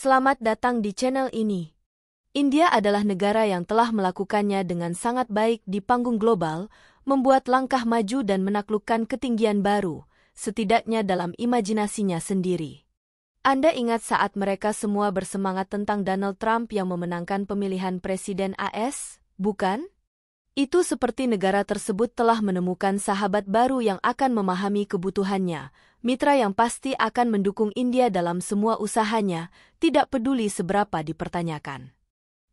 Selamat datang di channel ini. India adalah negara yang telah melakukannya dengan sangat baik di panggung global, membuat langkah maju dan menaklukkan ketinggian baru, setidaknya dalam imajinasinya sendiri. Anda ingat saat mereka semua bersemangat tentang Donald Trump yang memenangkan pemilihan presiden AS, bukan? Itu seperti negara tersebut telah menemukan sahabat baru yang akan memahami kebutuhannya, mitra yang pasti akan mendukung India dalam semua usahanya, tidak peduli seberapa dipertanyakan.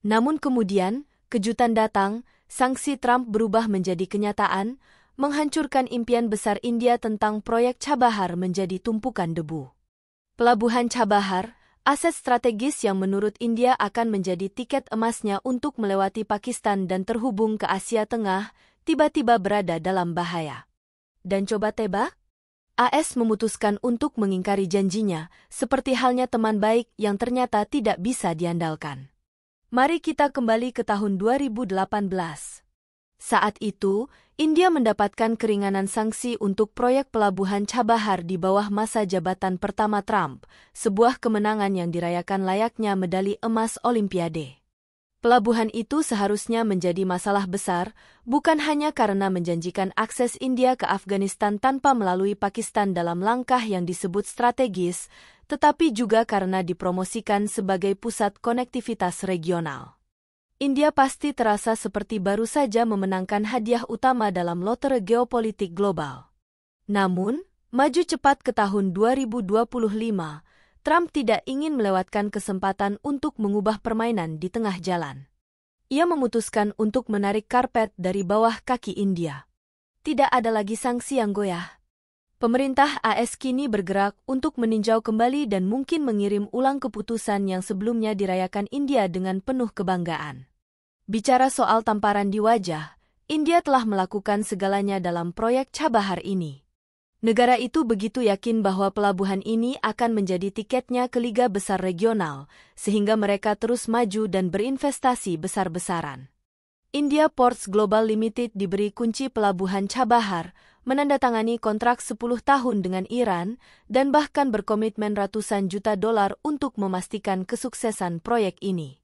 Namun kemudian, kejutan datang, sanksi Trump berubah menjadi kenyataan, menghancurkan impian besar India tentang proyek Chabahar menjadi tumpukan debu. Pelabuhan Chabahar, aset strategis yang menurut India akan menjadi tiket emasnya untuk melewati Pakistan dan terhubung ke Asia Tengah, tiba-tiba berada dalam bahaya. Dan coba tebak? AS memutuskan untuk mengingkari janjinya, seperti halnya teman baik yang ternyata tidak bisa diandalkan. Mari kita kembali ke tahun 2018. Saat itu, India mendapatkan keringanan sanksi untuk proyek pelabuhan Chabahar di bawah masa jabatan pertama Trump, sebuah kemenangan yang dirayakan layaknya medali emas Olimpiade. Pelabuhan itu seharusnya menjadi masalah besar, bukan hanya karena menjanjikan akses India ke Afghanistan tanpa melalui Pakistan dalam langkah yang disebut strategis, tetapi juga karena dipromosikan sebagai pusat konektivitas regional. India pasti terasa seperti baru saja memenangkan hadiah utama dalam lotre geopolitik global. Namun, maju cepat ke tahun 2025, Trump tidak ingin melewatkan kesempatan untuk mengubah permainan di tengah jalan. Ia memutuskan untuk menarik karpet dari bawah kaki India. Tidak ada lagi sanksi yang goyah. Pemerintah AS kini bergerak untuk meninjau kembali dan mungkin mengirim ulang keputusan yang sebelumnya dirayakan India dengan penuh kebanggaan. Bicara soal tamparan di wajah, India telah melakukan segalanya dalam proyek Chabahar ini. Negara itu begitu yakin bahwa pelabuhan ini akan menjadi tiketnya ke liga besar regional, sehingga mereka terus maju dan berinvestasi besar-besaran. India Ports Global Limited diberi kunci pelabuhan Chabahar, menandatangani kontrak 10 tahun dengan Iran, dan bahkan berkomitmen ratusan juta dolar untuk memastikan kesuksesan proyek ini.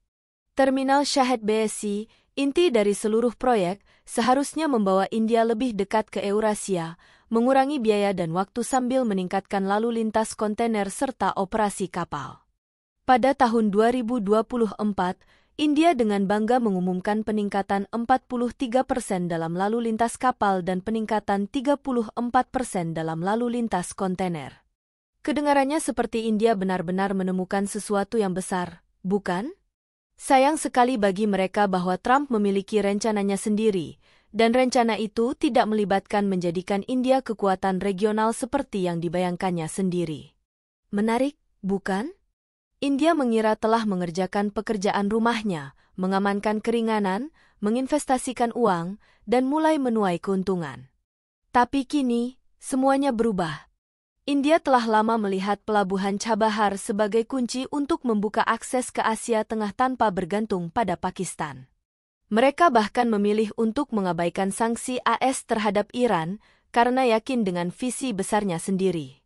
Terminal Shahid BSC, inti dari seluruh proyek, seharusnya membawa India lebih dekat ke Eurasia, mengurangi biaya dan waktu sambil meningkatkan lalu lintas kontainer serta operasi kapal. Pada tahun 2024, India dengan bangga mengumumkan peningkatan 43% dalam lalu lintas kapal dan peningkatan 34% dalam lalu lintas kontainer. Kedengarannya seperti India benar-benar menemukan sesuatu yang besar, bukan? Sayang sekali bagi mereka bahwa Trump memiliki rencananya sendiri, dan rencana itu tidak melibatkan menjadikan India kekuatan regional seperti yang dibayangkannya sendiri. Menarik, bukan? India mengira telah mengerjakan pekerjaan rumahnya, mengamankan keringanan, menginvestasikan uang, dan mulai menuai keuntungan. Tapi kini, semuanya berubah. India telah lama melihat pelabuhan Chabahar sebagai kunci untuk membuka akses ke Asia Tengah tanpa bergantung pada Pakistan. Mereka bahkan memilih untuk mengabaikan sanksi AS terhadap Iran karena yakin dengan visi besarnya sendiri.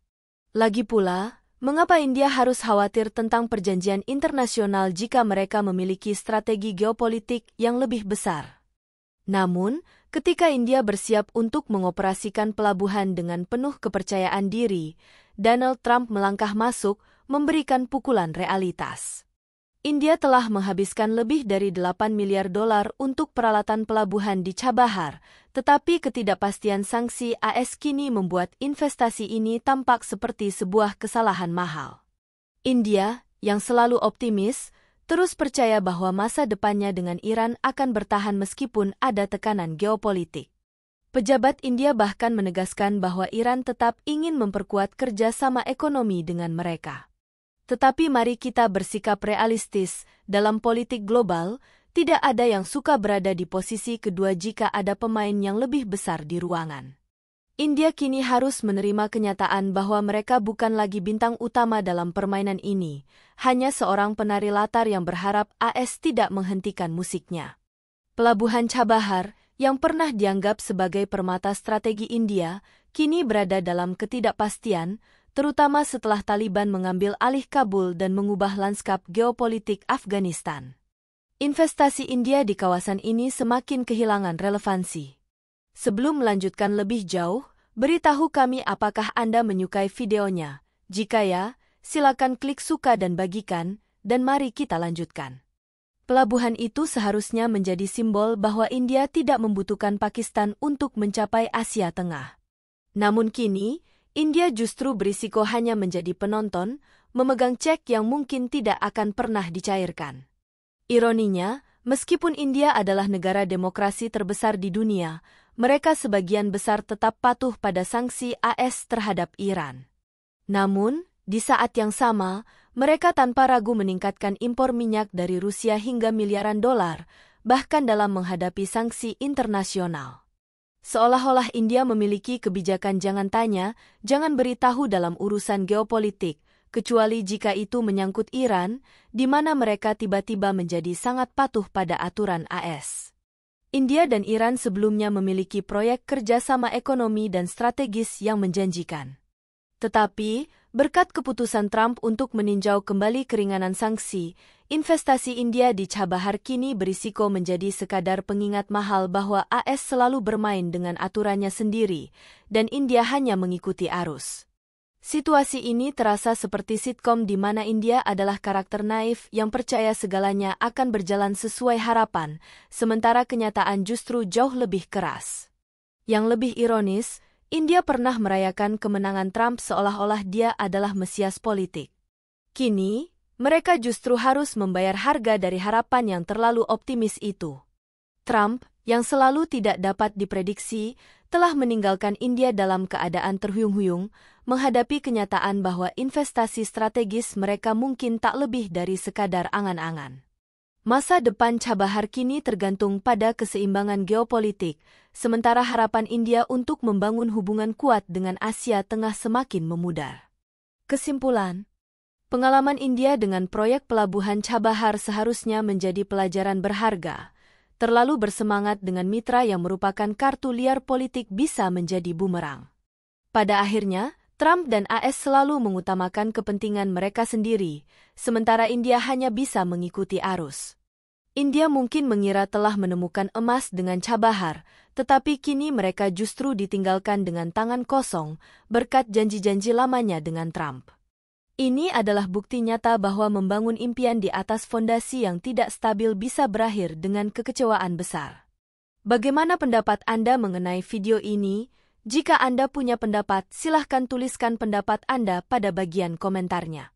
Lagi pula, mengapa India harus khawatir tentang perjanjian internasional jika mereka memiliki strategi geopolitik yang lebih besar? Namun, ketika India bersiap untuk mengoperasikan pelabuhan dengan penuh kepercayaan diri, Donald Trump melangkah masuk, memberikan pukulan realitas. India telah menghabiskan lebih dari 8 miliar dolar untuk peralatan pelabuhan di Chabahar, tetapi ketidakpastian sanksi AS kini membuat investasi ini tampak seperti sebuah kesalahan mahal. India, yang selalu optimis, terus percaya bahwa masa depannya dengan Iran akan bertahan meskipun ada tekanan geopolitik. Pejabat India bahkan menegaskan bahwa Iran tetap ingin memperkuat kerjasama ekonomi dengan mereka. Tetapi mari kita bersikap realistis, dalam politik global, tidak ada yang suka berada di posisi kedua jika ada pemain yang lebih besar di ruangan. India kini harus menerima kenyataan bahwa mereka bukan lagi bintang utama dalam permainan ini, hanya seorang penari latar yang berharap AS tidak menghentikan musiknya. Pelabuhan Chabahar, yang pernah dianggap sebagai permata strategi India, kini berada dalam ketidakpastian, terutama setelah Taliban mengambil alih Kabul dan mengubah lanskap geopolitik Afghanistan. Investasi India di kawasan ini semakin kehilangan relevansi. Sebelum melanjutkan lebih jauh, beritahu kami apakah Anda menyukai videonya. Jika ya, silakan klik suka dan bagikan, dan mari kita lanjutkan. Pelabuhan itu seharusnya menjadi simbol bahwa India tidak membutuhkan Pakistan untuk mencapai Asia Tengah. Namun kini, India justru berisiko hanya menjadi penonton, memegang cek yang mungkin tidak akan pernah dicairkan. Ironinya, meskipun India adalah negara demokrasi terbesar di dunia, mereka sebagian besar tetap patuh pada sanksi AS terhadap Iran. Namun, di saat yang sama, mereka tanpa ragu meningkatkan impor minyak dari Rusia hingga miliaran dolar, bahkan dalam menghadapi sanksi internasional. Seolah-olah India memiliki kebijakan jangan tanya, jangan beritahu dalam urusan geopolitik, kecuali jika itu menyangkut Iran, di mana mereka tiba-tiba menjadi sangat patuh pada aturan AS. India dan Iran sebelumnya memiliki proyek kerjasama ekonomi dan strategis yang menjanjikan. Tetapi, berkat keputusan Trump untuk meninjau kembali keringanan sanksi, investasi India di Chabahar kini berisiko menjadi sekadar pengingat mahal bahwa AS selalu bermain dengan aturannya sendiri, dan India hanya mengikuti arus. Situasi ini terasa seperti sitkom di mana India adalah karakter naif yang percaya segalanya akan berjalan sesuai harapan, sementara kenyataan justru jauh lebih keras. Yang lebih ironis, India pernah merayakan kemenangan Trump seolah-olah dia adalah mesias politik. Kini, mereka justru harus membayar harga dari harapan yang terlalu optimis itu. Trump, yang selalu tidak dapat diprediksi, telah meninggalkan India dalam keadaan terhuyung-huyung, menghadapi kenyataan bahwa investasi strategis mereka mungkin tak lebih dari sekadar angan-angan. Masa depan Chabahar kini tergantung pada keseimbangan geopolitik, sementara harapan India untuk membangun hubungan kuat dengan Asia Tengah semakin memudar. Kesimpulan, pengalaman India dengan proyek pelabuhan Chabahar seharusnya menjadi pelajaran berharga. Terlalu bersemangat dengan mitra yang merupakan kartu liar politik bisa menjadi bumerang. Pada akhirnya, Trump dan AS selalu mengutamakan kepentingan mereka sendiri, sementara India hanya bisa mengikuti arus. India mungkin mengira telah menemukan emas dengan Chabahar, tetapi kini mereka justru ditinggalkan dengan tangan kosong berkat janji-janji lamanya dengan Trump. Ini adalah bukti nyata bahwa membangun impian di atas fondasi yang tidak stabil bisa berakhir dengan kekecewaan besar. Bagaimana pendapat Anda mengenai video ini? Jika Anda punya pendapat, silahkan tuliskan pendapat Anda pada bagian komentarnya.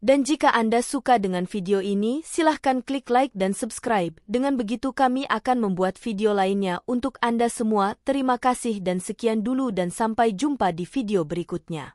Dan jika Anda suka dengan video ini, silahkan klik like dan subscribe. Dengan begitu kami akan membuat video lainnya untuk Anda semua. Terima kasih dan sekian dulu dan sampai jumpa di video berikutnya.